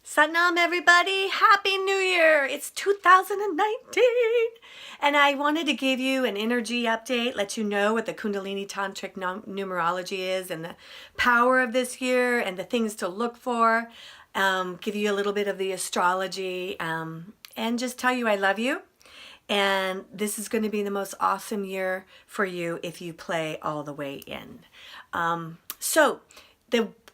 Satnam, everybody. Happy New Year. It's 2019. And I wanted to give you an energy update, let you know what the Kundalini Tantric numerology is and the power of this year and the things to look for. Give you a little bit of the astrology and just tell you I love you. And this is going to be the most awesome year for you if you play all the way in.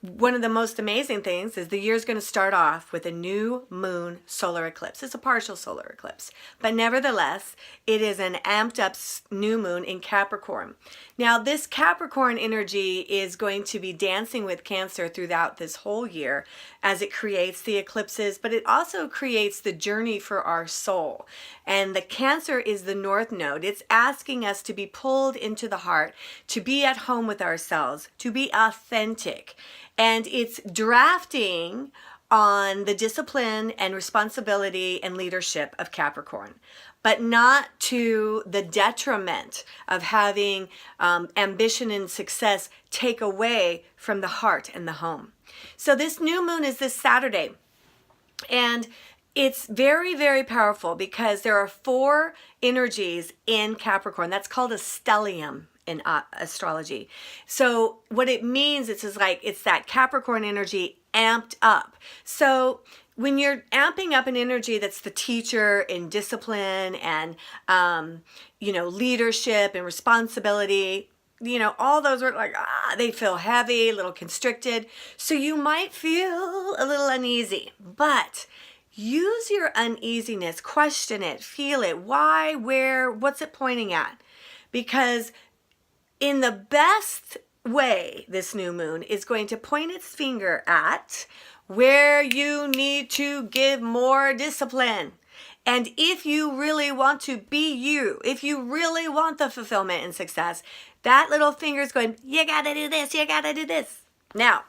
One of the most amazing things is the year's going to start off with a new moon solar eclipse. It's a partial solar eclipse, but nevertheless, it is an amped up new moon in Capricorn. Now, this Capricorn energy is going to be dancing with Cancer throughout this whole year as it creates the eclipses, but it also creates the journey for our soul. And the Cancer is the North Node. It's asking us to be pulled into the heart, to be at home with ourselves, to be authentic. And it's drafting on the discipline and responsibility and leadership of Capricorn, but not to the detriment of having ambition and success take away from the heart and the home. So this new moon is this Saturday. And it's very, very powerful because there are 4 energies in Capricorn. That's called a stellium in astrology. So what it means is it's that Capricorn energy amped up. So when you're amping up an energy that's the teacher in discipline and leadership and responsibility, all those are they feel heavy, a little constricted. So you might feel a little uneasy, but use your uneasiness, question it, feel it. Why, where, what's it pointing at? Because in the best way, this new moon is going to point its finger at where you need to give more discipline. And if you really want to be you, if you really want the fulfillment and success, that little finger is going, you gotta do this, you gotta do this. Now,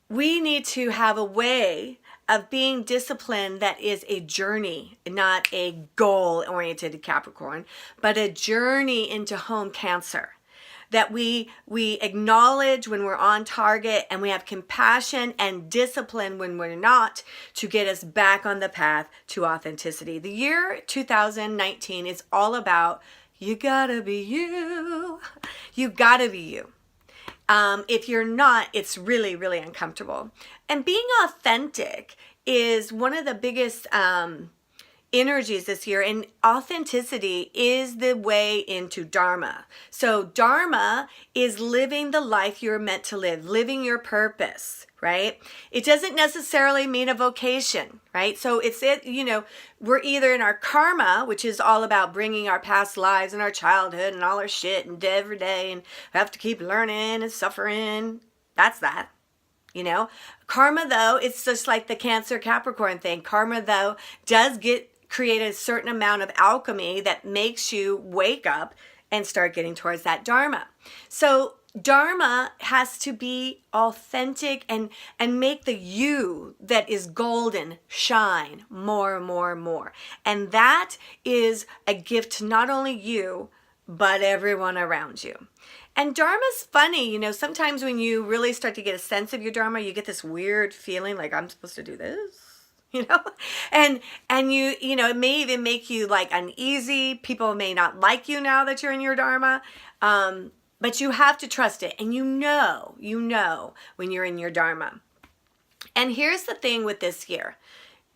we need to have a way of being disciplined that is a journey, not a goal-oriented Capricorn, but a journey into home Cancer. That we acknowledge when we're on target and we have compassion and discipline when we're not to get us back on the path to authenticity. The year 2019 is all about you gotta be you. You gotta be you. If you're not, it's really, really uncomfortable. And being authentic is one of the biggest energies this year, and authenticity is the way into Dharma. So Dharma is living the life you're meant to live, living your purpose, right? It doesn't necessarily mean a vocation, right? So we're either in our karma, which is all about bringing our past lives and our childhood and all our shit and every day, and we have to keep learning and suffering. That's that. Karma, though, it's just like the Cancer Capricorn thing. Karma, though, does create a certain amount of alchemy that makes you wake up and start getting towards that Dharma. So Dharma has to be authentic and make the you that is golden shine more and more and more. And that is a gift to not only you, but everyone around you. And Dharma's funny, sometimes when you really start to get a sense of your Dharma, you get this weird feeling like I'm supposed to do this. And it may even make you uneasy. People may not like you now that you're in your Dharma. But you have to trust it. And you know when you're in your Dharma. And here's the thing with this year.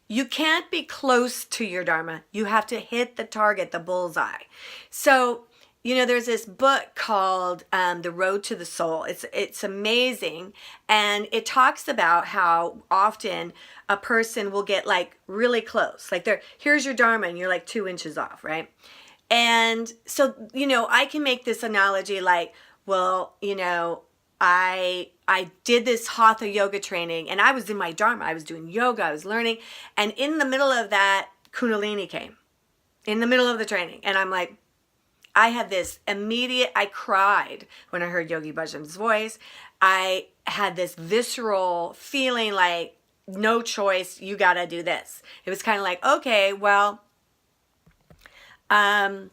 You can't be close to your Dharma. You have to hit the target, the bullseye. So, there's this book called The Road to the Soul. It's amazing. And it talks about how often a person will get really close. Here's your Dharma and you're 2 inches off, right? And so, I can make this analogy I did this Hatha yoga training and I was in my Dharma. I was doing yoga, I was learning. And in the middle of that, Kundalini came. In the middle of the training. And I'm I had this I cried when I heard Yogi Bhajan's voice. I had this visceral feeling no choice, you gotta do this. It was kind of okay, well, I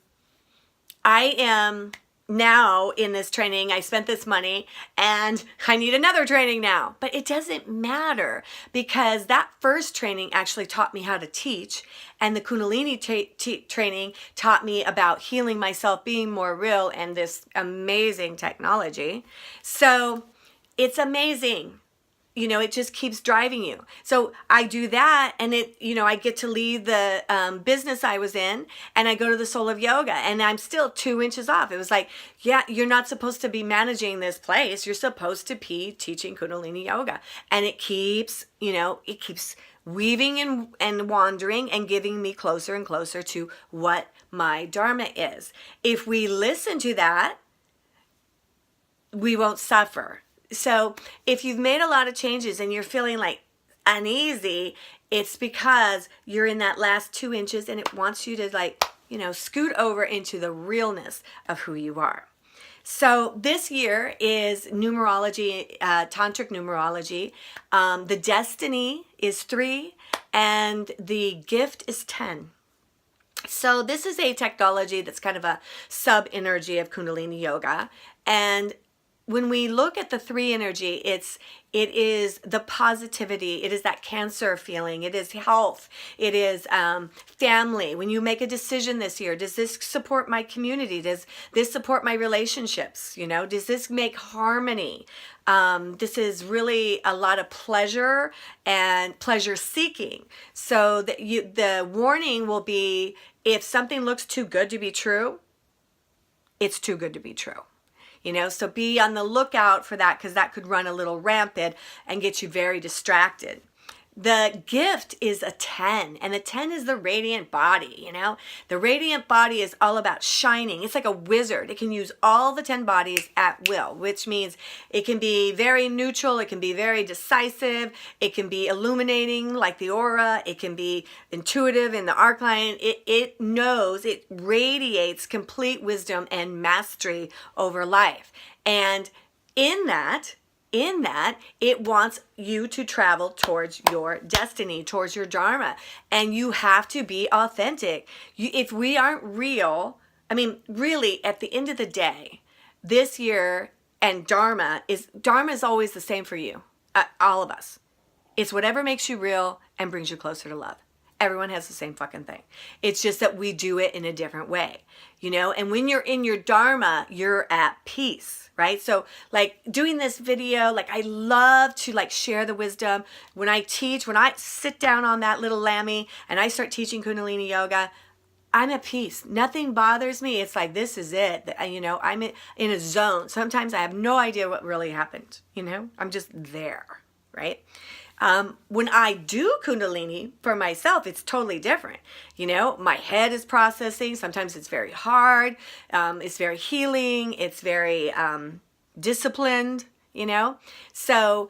am, now in this training, I spent this money and I need another training now. But it doesn't matter, because that first training actually taught me how to teach, and the Kundalini training taught me about healing myself, being more real, and this amazing technology. So it's amazing. You know, it just keeps driving you. So I do that, and I get to leave the business I was in, and I go to the Soul of Yoga, and I'm still 2 inches off. It was like, yeah, you're not supposed to be managing this place. You're supposed to be teaching Kundalini Yoga. And it keeps weaving and wandering and giving me closer and closer to what my Dharma is. If we listen to that, we won't suffer. So if you've made a lot of changes and you're feeling like uneasy, it's because you're in that last 2 inches, and it wants you to scoot over into the realness of who you are. So this year is numerology, tantric numerology. The destiny is 3 and the gift is 10. So this is a technology that's kind of a sub-energy of Kundalini Yoga. And when we look at the 3 energy, it is the positivity. It is that Cancer feeling. It is health. It is family. When you make a decision this year, does this support my community? Does this support my relationships? Does this make harmony? This is really a lot of pleasure and pleasure seeking. So that the warning will be, if something looks too good to be true, it's too good to be true. So be on the lookout for that, because that could run a little rampant and get you very distracted. The gift is a 10, and the 10 is the radiant body. The radiant body is all about shining. It's like a wizard. It can use all the 10 bodies at will, which means it can be very neutral. It can be very decisive. It can be illuminating like the aura. It can be intuitive in the arc line. It knows, it radiates complete wisdom and mastery over life. And in that, it wants you to travel towards your destiny, towards your Dharma. And you have to be authentic. If we aren't real, really, at the end of the day, this year, and Dharma is always the same for you, all of us. It's whatever makes you real and brings you closer to love. Everyone has the same fucking thing. It's just that we do it in a different way, and when you're in your Dharma, you're at peace, right? So doing this video, I love to share the wisdom. When I sit down on that little lammy and I start teaching Kundalini Yoga, I'm at peace. Nothing bothers me. It's like, this is it. I'm in a zone. Sometimes I have no idea what really happened. I'm just there, right? When I do Kundalini for myself, it's totally different. My head is processing. Sometimes it's very hard. It's very healing. It's very disciplined, So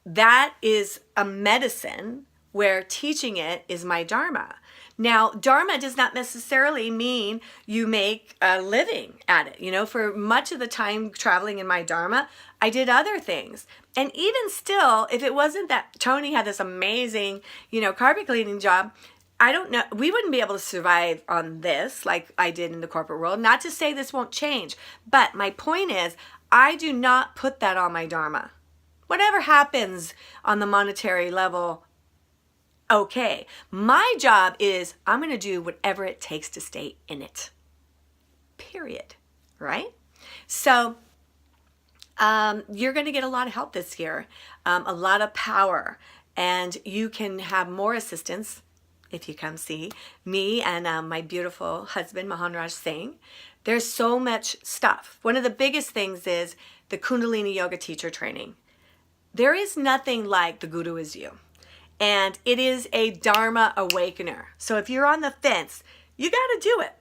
that is a medicine, where teaching it is my Dharma. Now, Dharma does not necessarily mean you make a living at it. For much of the time traveling in my Dharma, I did other things. And even still, if it wasn't that Tony had this amazing, carpet cleaning job, I don't know, we wouldn't be able to survive on this like I did in the corporate world. Not to say this won't change, but my point is, I do not put that on my Dharma. Whatever happens on the monetary level, okay. My job is, I'm going to do whatever it takes to stay in it. Period. Right? So, you're going to get a lot of help this year, a lot of power, and you can have more assistance if you come see me and my beautiful husband, Mahanraj Singh. There's so much stuff. One of the biggest things is the Kundalini Yoga teacher training. There is nothing like the Guru is you. And it is a Dharma awakener. So if you're on the fence, you got to do it.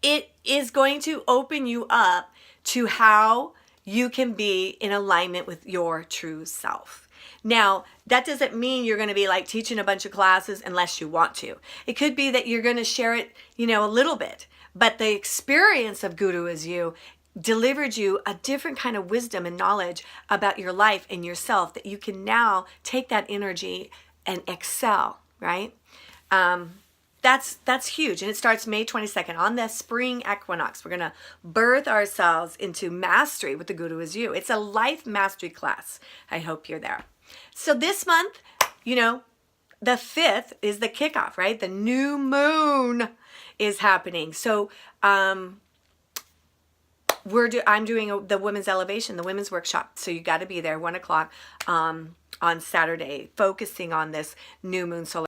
It is going to open you up to how you can be in alignment with your true self. Now, that doesn't mean you're going to be teaching a bunch of classes unless you want to. It could be that you're going to share it, a little bit. But the experience of Guru is you delivered you a different kind of wisdom and knowledge about your life and yourself, that you can now take that energy and excel, right? that's huge. And it starts May 22nd on the spring equinox. We're going to birth ourselves into mastery with the Guru is You. It's a life mastery class. I hope you're there. So this month, you know, the 5th is the kickoff, right? The new moon is happening. So I'm doing the women's elevation, the women's workshop. So you got to be there 1 o'clock on Saturday, focusing on this new moon solar